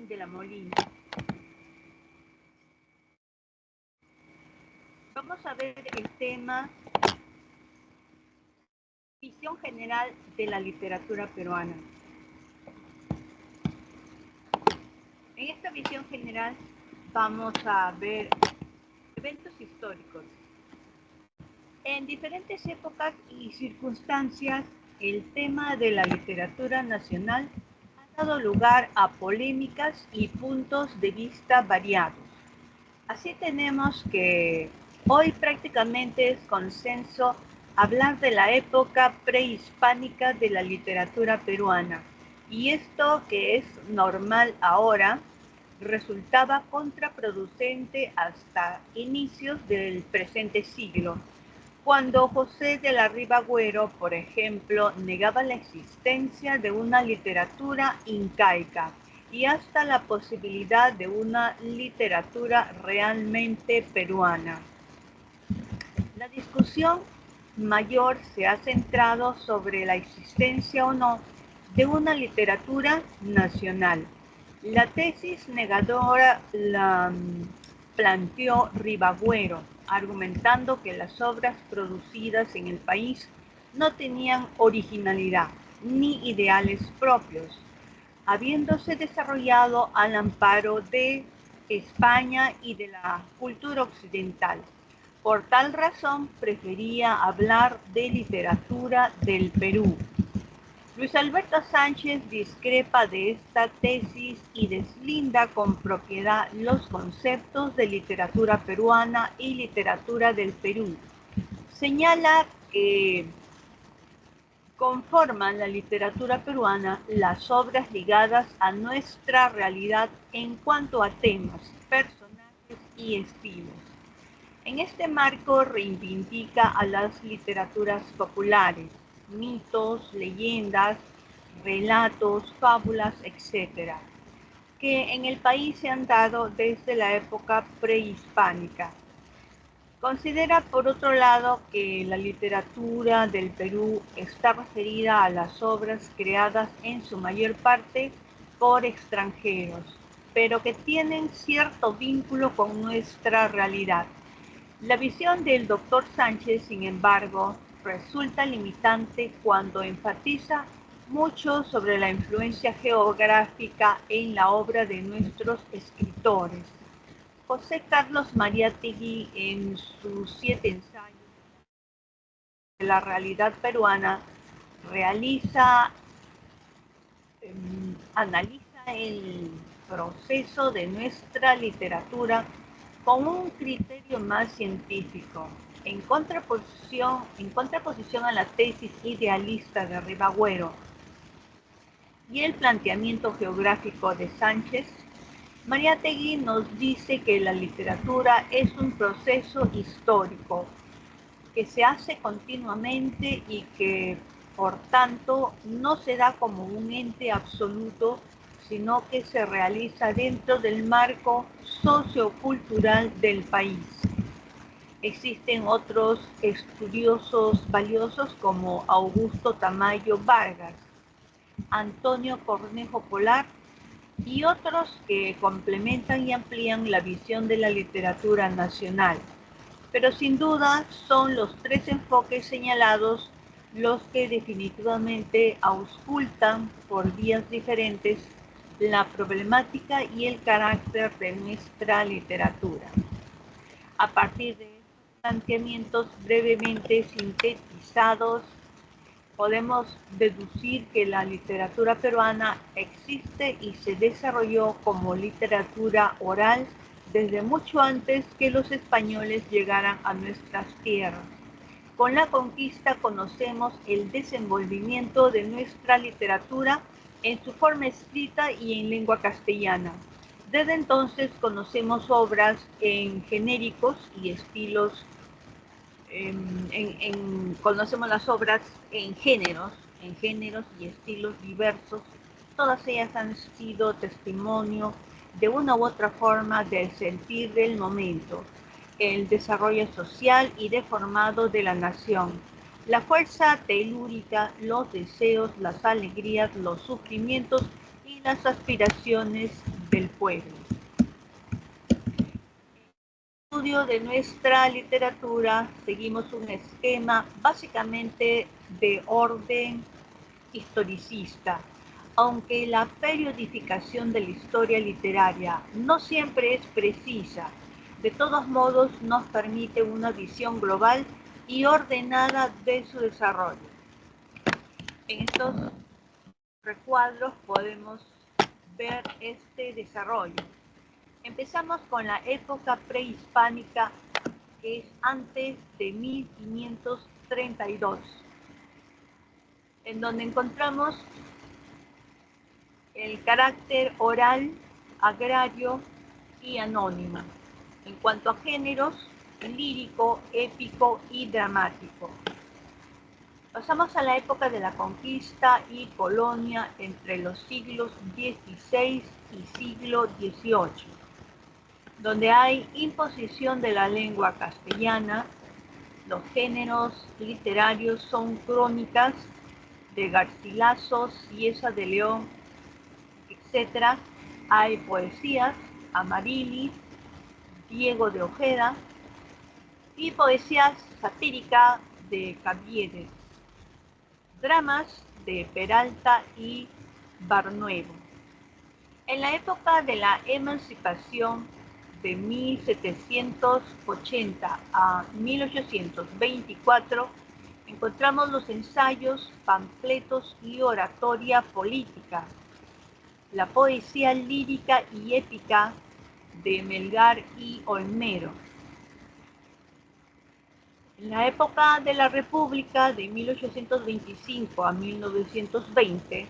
de la Molina. Vamos a ver el tema visión general de la literatura peruana. En esta visión general vamos a ver eventos históricos. En diferentes épocas y circunstancias, el tema de la literatura nacional ha dado lugar a polémicas y puntos de vista variados. Así tenemos que hoy prácticamente es consenso hablar de la época prehispánica de la literatura peruana. Y esto que es normal ahora, resultaba contraproducente hasta inicios del presente siglo, cuando José de la Riva Agüero, por ejemplo, negaba la existencia de una literatura incaica y hasta la posibilidad de una literatura realmente peruana. La discusión mayor se ha centrado sobre la existencia o no de una literatura nacional. La tesis negadora la planteó Ribagüero, argumentando que las obras producidas en el país no tenían originalidad ni ideales propios, habiéndose desarrollado al amparo de España y de la cultura occidental. Por tal razón, prefería hablar de literatura del Perú. Luis Alberto Sánchez discrepa de esta tesis y deslinda con propiedad los conceptos de literatura peruana y literatura del Perú. Señala que conforman la literatura peruana las obras ligadas a nuestra realidad en cuanto a temas, personajes y estilos. En este marco reivindica a las literaturas populares, mitos, leyendas, relatos, fábulas, etc., que en el país se han dado desde la época prehispánica. Considera, por otro lado, que la literatura del Perú está referida a las obras creadas en su mayor parte por extranjeros, pero que tienen cierto vínculo con nuestra realidad. La visión del Dr. Sánchez, sin embargo, resulta limitante cuando enfatiza mucho sobre la influencia geográfica en la obra de nuestros escritores. José Carlos Mariátegui, en sus 7 ensayos de la realidad peruana, analiza el proceso de nuestra literatura con un criterio más científico, en contraposición a la tesis idealista de Ribagüero y el planteamiento geográfico de Sánchez. Mariátegui nos dice que la literatura es un proceso histórico que se hace continuamente y que, por tanto, no se da como un ente absoluto, sino que se realiza dentro del marco sociocultural del país. Existen otros estudiosos valiosos como Augusto Tamayo Vargas, Antonio Cornejo Polar y otros que complementan y amplían la visión de la literatura nacional. Pero sin duda son los 3 enfoques señalados los que definitivamente auscultan por vías diferentes la problemática y el carácter de nuestra literatura. A partir de estos planteamientos brevemente sintetizados, podemos deducir que la literatura peruana existe y se desarrolló como literatura oral desde mucho antes que los españoles llegaran a nuestras tierras. Con la conquista conocemos el desenvolvimiento de nuestra literatura en su forma escrita y en lengua castellana. Desde entonces conocemos obras en genéricos y estilos, conocemos las obras en géneros y estilos diversos. Todas ellas han sido testimonio de una u otra forma del sentir del momento, el desarrollo social y deformado de la nación, la fuerza telúrica, los deseos, las alegrías, los sufrimientos y las aspiraciones del pueblo. Estudio de nuestra literatura seguimos un esquema básicamente de orden historicista, aunque la periodificación de la historia literaria no siempre es precisa. De todos modos, nos permite una visión global y ordenada de su desarrollo. En estos recuadros podemos ver este desarrollo. Empezamos con la época prehispánica, que es antes de 1532, en donde encontramos el carácter oral, agrario y anónima. En cuanto a géneros, lírico, épico y dramático. Pasamos a la época de la conquista y colonia entre los siglos XVI y siglo XVIII, donde hay imposición de la lengua castellana. Los géneros literarios son crónicas de Garcilaso, Cieza de León, etc. Hay poesías, Amarilis, Diego de Ojeda, y poesía satírica de Caviedes, dramas de Peralta y Barnuevo. En la época de la emancipación de 1780 a 1824, encontramos los ensayos, panfletos y oratoria política, la poesía lírica y épica de Melgar y Olmero. En la época de la República, de 1825 a 1920,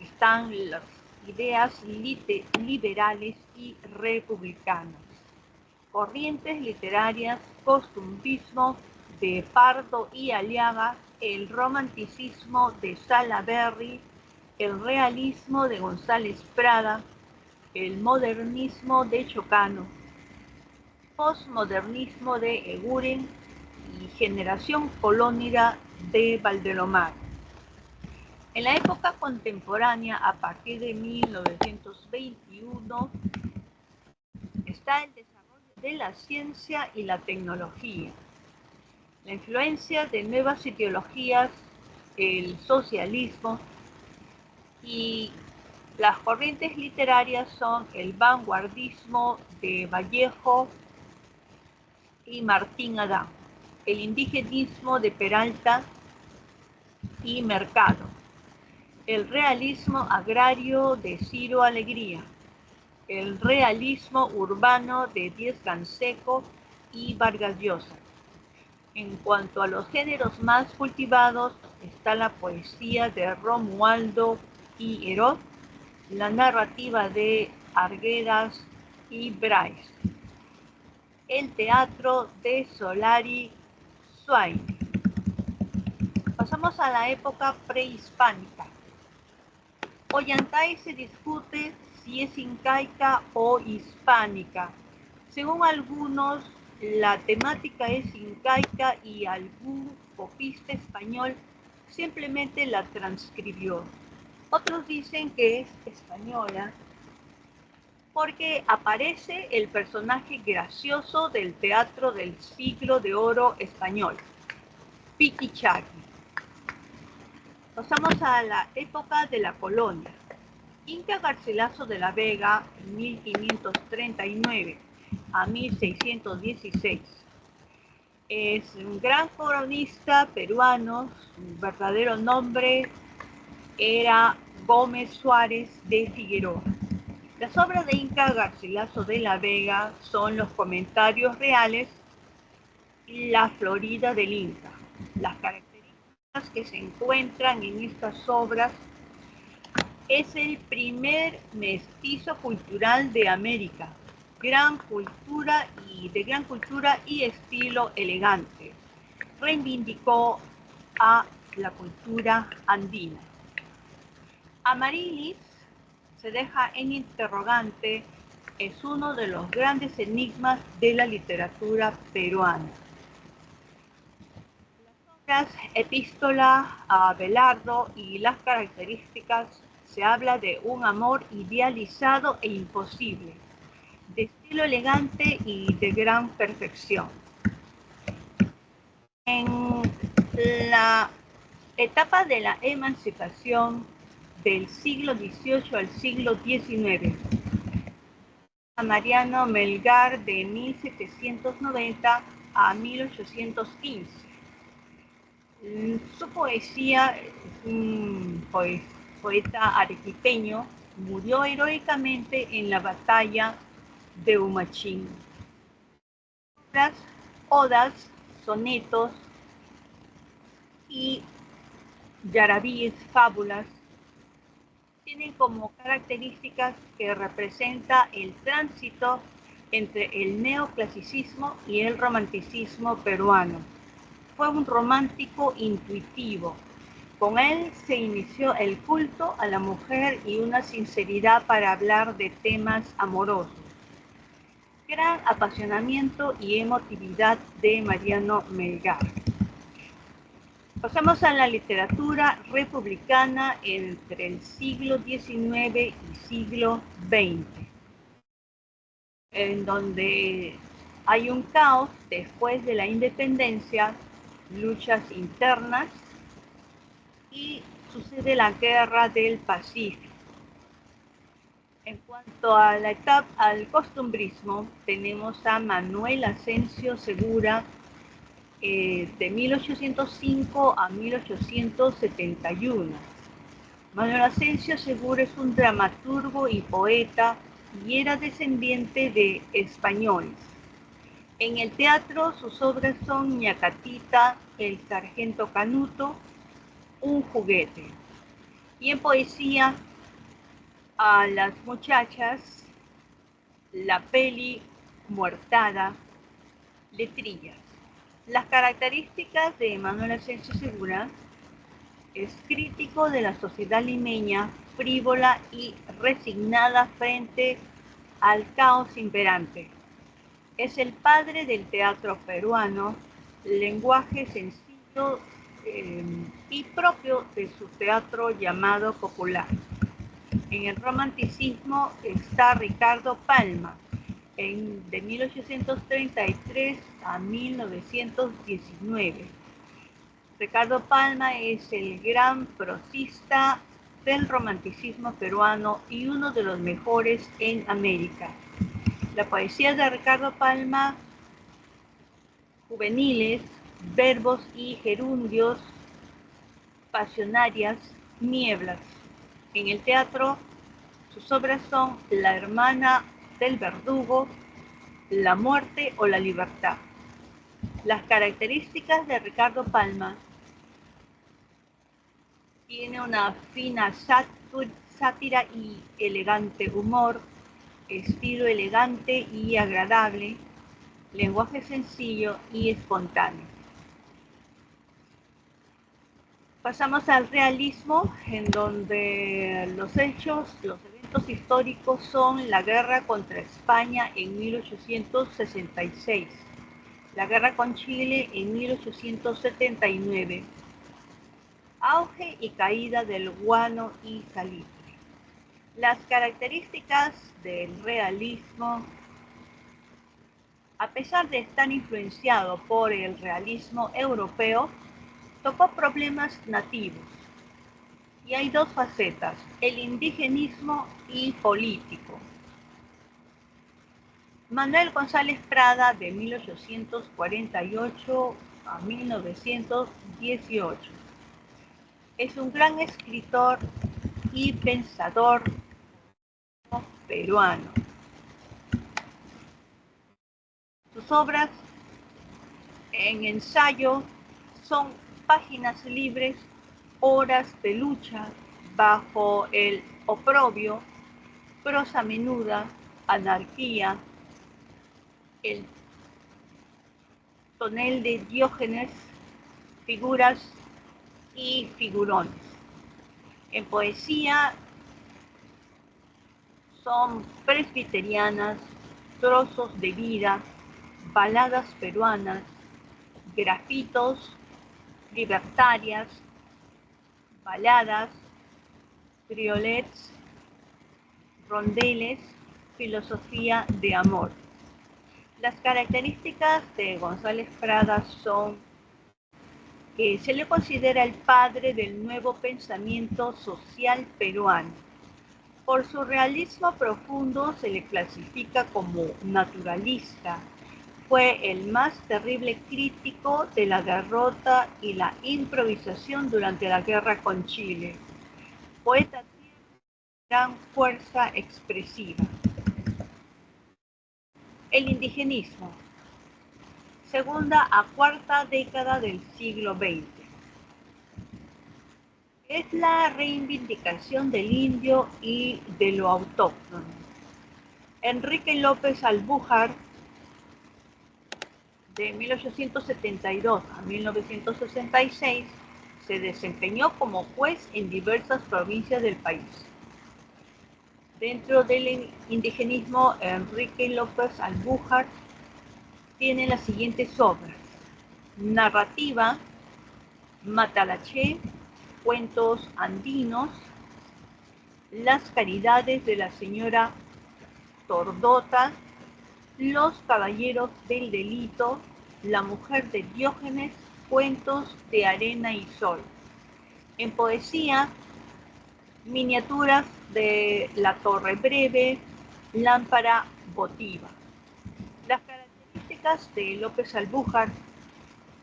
están las ideas liberales y republicanas, corrientes literarias, costumbrismo de Pardo y Aliaga, el romanticismo de Salaberry, el realismo de González Prada, el modernismo de Chocano, postmodernismo de Eguren y generación colónica de Valdelomar. En la época contemporánea, a partir de 1921, está el desarrollo de la ciencia y la tecnología, la influencia de nuevas ideologías, el socialismo, y las corrientes literarias son el vanguardismo de Vallejo y Martín Adán, el indigenismo de Peralta y Mercado, el realismo agrario de Ciro Alegría, el realismo urbano de Díez Canseco y Vargas Llosa. En cuanto a los géneros más cultivados, está la poesía de Romualdo y Herod, la narrativa de Arguedas y Bryce, el teatro de Solari Swain. Pasamos a la época prehispánica. Ollantay se discute si es incaica o hispánica. Según algunos, la temática es incaica y algún copista español simplemente la transcribió. Otros dicen que es española porque aparece el personaje gracioso del teatro del siglo de oro español, Piquichaqui. Pasamos a la época de la colonia. Inca Garcilaso de la Vega, 1539 a 1616. Es un gran cronista peruano. Su verdadero nombre era Gómez Suárez de Figueroa. Las obras de Inca Garcilaso de la Vega son los comentarios reales y la Florida del Inca. Las características que se encuentran en estas obras: es el primer mestizo cultural de América, de gran cultura y estilo elegante. Reivindicó a la cultura andina. Amarilis se deja en interrogante, es uno de los grandes enigmas de la literatura peruana. Las obras Epístola a Abelardo y las características Se habla de un amor idealizado e imposible, de estilo elegante y de gran perfección. En la etapa de la emancipación del siglo XVIII al siglo XIX, Mariano Melgar de 1790 a 1815. Su poesía es un poeta arequipeño, murió heroicamente en la batalla de Humachín. Odas, sonetos y yarabíes, fábulas, tienen como características que representa el tránsito entre el neoclasicismo y el romanticismo peruano. Fue un romántico intuitivo. Con él se inició el culto a la mujer y una sinceridad para hablar de temas amorosos. Gran apasionamiento y emotividad de Mariano Melgar. Pasamos a la literatura republicana entre el siglo XIX y siglo XX, en donde hay un caos después de la independencia, luchas internas y sucede la Guerra del Pacífico. En cuanto a la etapa al costumbrismo, tenemos a Manuel Asensio Segura de 1805 a 1871. Manuel Asensio Segura es un dramaturgo y poeta y era descendiente de españoles. En el teatro sus obras son Ñacatita, El sargento Canuto, Un juguete. Y en poesía, A las muchachas, La peli muertada, Letrillas. Las características de Manuel Asensio Segura: es crítico de la sociedad limeña, frívola y resignada frente al caos imperante. Es el padre del teatro peruano, lenguaje sencillo y propio de su teatro llamado popular. En el romanticismo está Ricardo Palma, de 1833 a 1919. Ricardo Palma es el gran prosista del romanticismo peruano y uno de los mejores en América. La poesía de Ricardo Palma, juveniles, verbos y gerundios, pasionarias, nieblas. En el teatro, sus obras son La hermana del verdugo, La muerte o la libertad. Las características de Ricardo Palma: tiene una fina sátira y elegante humor, estilo elegante y agradable, lenguaje sencillo y espontáneo. Pasamos al realismo, en donde los eventos históricos son la guerra contra España en 1866, la guerra con Chile en 1879, auge y caída del guano y salitre. Las características del realismo: a pesar de estar influenciado por el realismo europeo, tocó problemas nativos. Y hay dos facetas: el indigenismo y político. Manuel González Prada, de 1848 a 1918. Es un gran escritor y pensador peruano. Sus obras en ensayo son Páginas libres, Horas de lucha, Bajo el oprobio, Prosa menuda, Anarquía, El tonel de Diógenes, Figuras y figurones. En poesía son presbiterianas, Trozos de vida, Baladas peruanas, Grafitos, Libertarias, Baladas, triolets, rondeles, filosofía de amor. Las características de González Prada son que se le considera el padre del nuevo pensamiento social peruano. Por su realismo profundo se le clasifica como naturalista. Fue el más terrible crítico de la derrota y la improvisación durante la guerra con Chile. Poeta de gran fuerza expresiva. El indigenismo. Segunda a cuarta década del siglo XX. Es la reivindicación del indio y de lo autóctono. Enrique López Albújar, de 1872 a 1966, se desempeñó como juez en diversas provincias del país. Dentro del indigenismo, Enrique López Albújar tiene las siguientes obras: Narrativa, Matalaché, Cuentos andinos, Las caridades de la señora Tordota, Los caballeros del delito, La mujer de Diógenes, Cuentos de arena y sol. En poesía, Miniaturas de la Torre Breve, Lámpara votiva. Las características de López Albújar: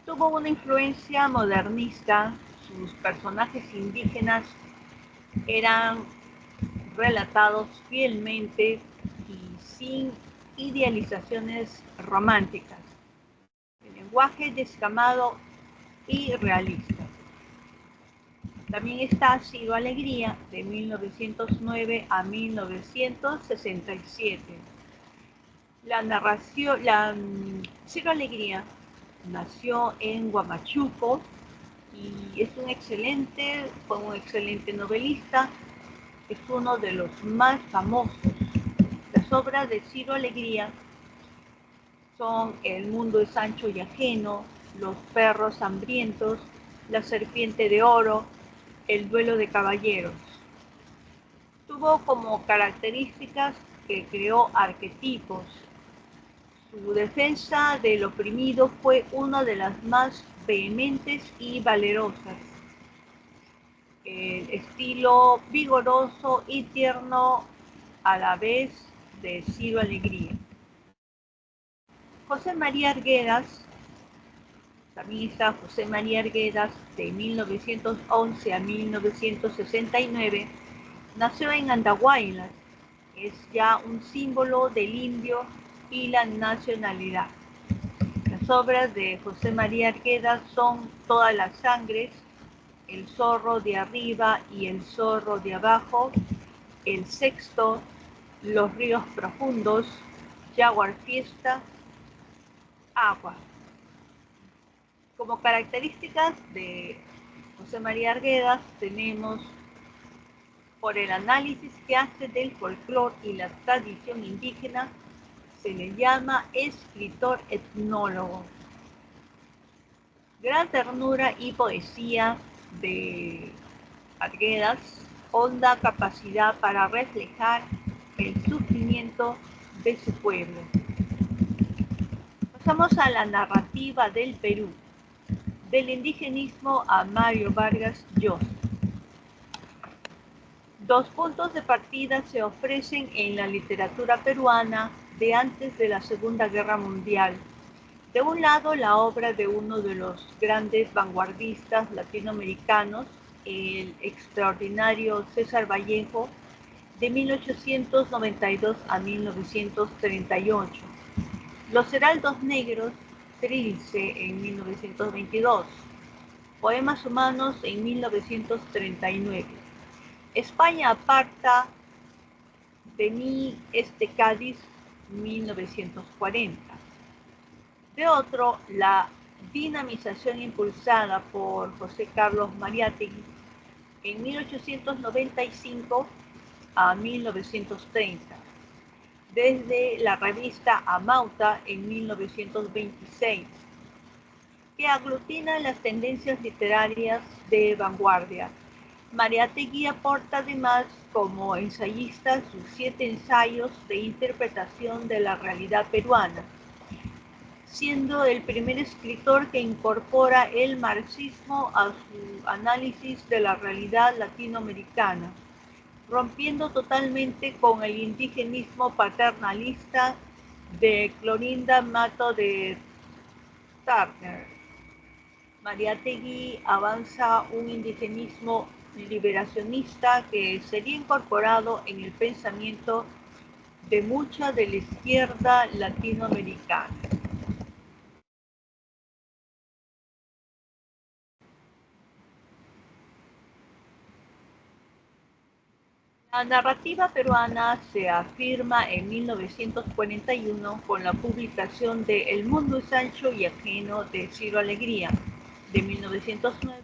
tuvo una influencia modernista. Sus personajes indígenas eran relatados fielmente y sin idealizaciones románticas. El lenguaje descamado y realista. También está Ciro Alegría, de 1909 a 1967. Ciro Alegría nació en Huamachuco y fue un excelente novelista. Es uno de los más famosos. Las obras de Ciro Alegría son El mundo es ancho y ajeno, Los perros hambrientos, La serpiente de oro, El duelo de caballeros. Tuvo como características que creó arquetipos. Su defensa del oprimido fue una de las más vehementes y valerosas. El estilo vigoroso y tierno a la vez de Ciro Alegría. José María Arguedas, también está José María Arguedas, de 1911 a 1969, nació en Andahuaylas. Es ya un símbolo del indio y la nacionalidad. Las obras de José María Arguedas son Todas las sangres, El zorro de arriba y el zorro de abajo, El sexto, Los ríos profundos, Jaguar Fiesta, Agua. Como características de José María Arguedas tenemos, por el análisis que hace del folclore y la tradición indígena, se le llama escritor etnólogo. Gran ternura y poesía de Arguedas, honda capacidad para reflejar el sufrimiento de su pueblo. Pasamos a la narrativa del Perú, del indigenismo a Mario Vargas Llosa. Dos puntos de partida se ofrecen en la literatura peruana de antes de la Segunda Guerra Mundial. De un lado, la obra de uno de los grandes vanguardistas latinoamericanos, el extraordinario César Vallejo, de 1892 a 1938. Los Heraldos Negros, Trilce, en 1922. Poemas humanos, en 1939. España aparta de mí este Cádiz, 1940. De otro, la dinamización impulsada por José Carlos Mariátegui en 1895 a 1930. Desde la revista Amauta en 1926, que aglutina las tendencias literarias de vanguardia. Mariátegui aporta además como ensayista sus 7 ensayos de interpretación de la realidad peruana, siendo el primer escritor que incorpora el marxismo a su análisis de la realidad latinoamericana, rompiendo totalmente con el indigenismo paternalista de Clorinda Mato de Turner. Mariátegui avanza un indigenismo liberacionista que sería incorporado en el pensamiento de mucha de la izquierda latinoamericana. La narrativa peruana se afirma en 1941 con la publicación de El mundo es ancho y ajeno de Ciro Alegría, de 1909 a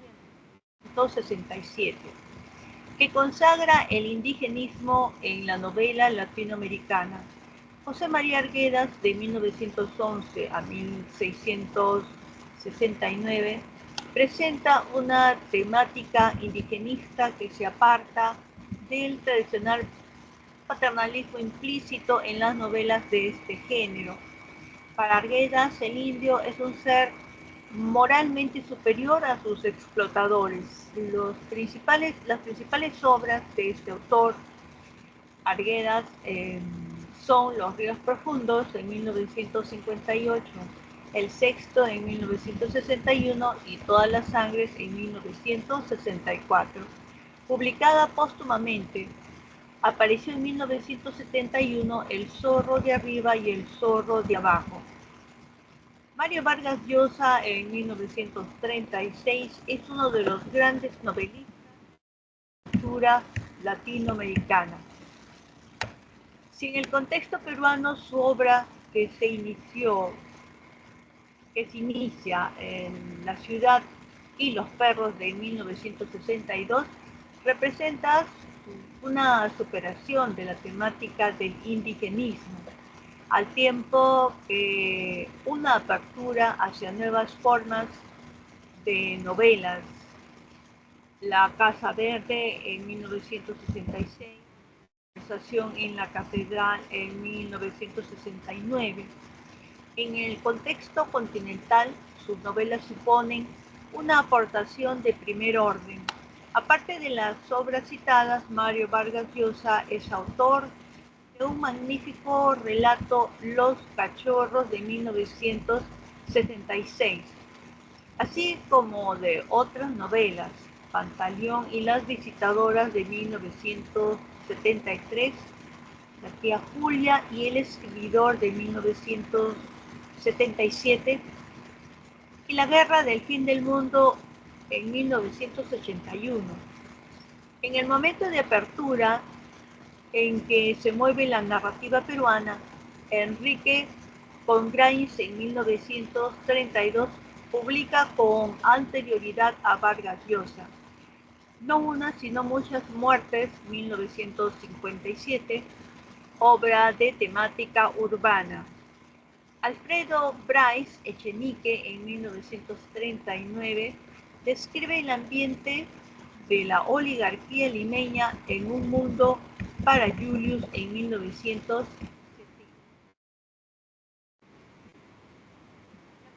1967, que consagra el indigenismo en la novela latinoamericana. José María Arguedas, de 1911 a 1669, presenta una temática indigenista que se aparta del tradicional paternalismo implícito en las novelas de este género. Para Arguedas, el indio es un ser moralmente superior a sus explotadores. Las principales obras de este autor, Arguedas, son Los ríos profundos en 1958, El sexto en 1961 y Todas las sangres en 1964. Publicada póstumamente, apareció en 1971 El zorro de arriba y El zorro de abajo. Mario Vargas Llosa en 1936 es uno de los grandes novelistas de la cultura latinoamericana. Si en el contexto peruano su obra que se inicia en La ciudad y los perros de 1962, representa una superación de la temática del indigenismo, al tiempo que una apertura hacia nuevas formas de novelas. La Casa Verde en 1966, Conversación en la Catedral en 1969. En el contexto continental, sus novelas suponen una aportación de primer orden. Aparte de las obras citadas, Mario Vargas Llosa es autor de un magnífico relato, Los cachorros, de 1976, así como de otras novelas, Pantaleón y las visitadoras, de 1973, La tía Julia y el escribidor, de 1977, y La guerra del fin del mundo en 1981. En el momento de apertura en que se mueve la narrativa peruana, Enrique Congrains en 1932 publica con anterioridad a Vargas Llosa No una, sino muchas muertes, 1957, obra de temática urbana. Alfredo Bryce Echenique en 1939 describe el ambiente de la oligarquía limeña en un mundo para Julius en 1970.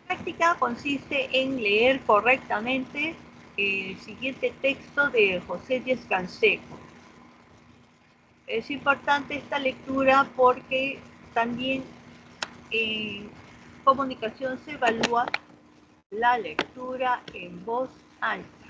La práctica consiste en leer correctamente el siguiente texto de José Díaz Canseco. Es importante esta lectura porque también en comunicación se evalúa la lectura en voz alta.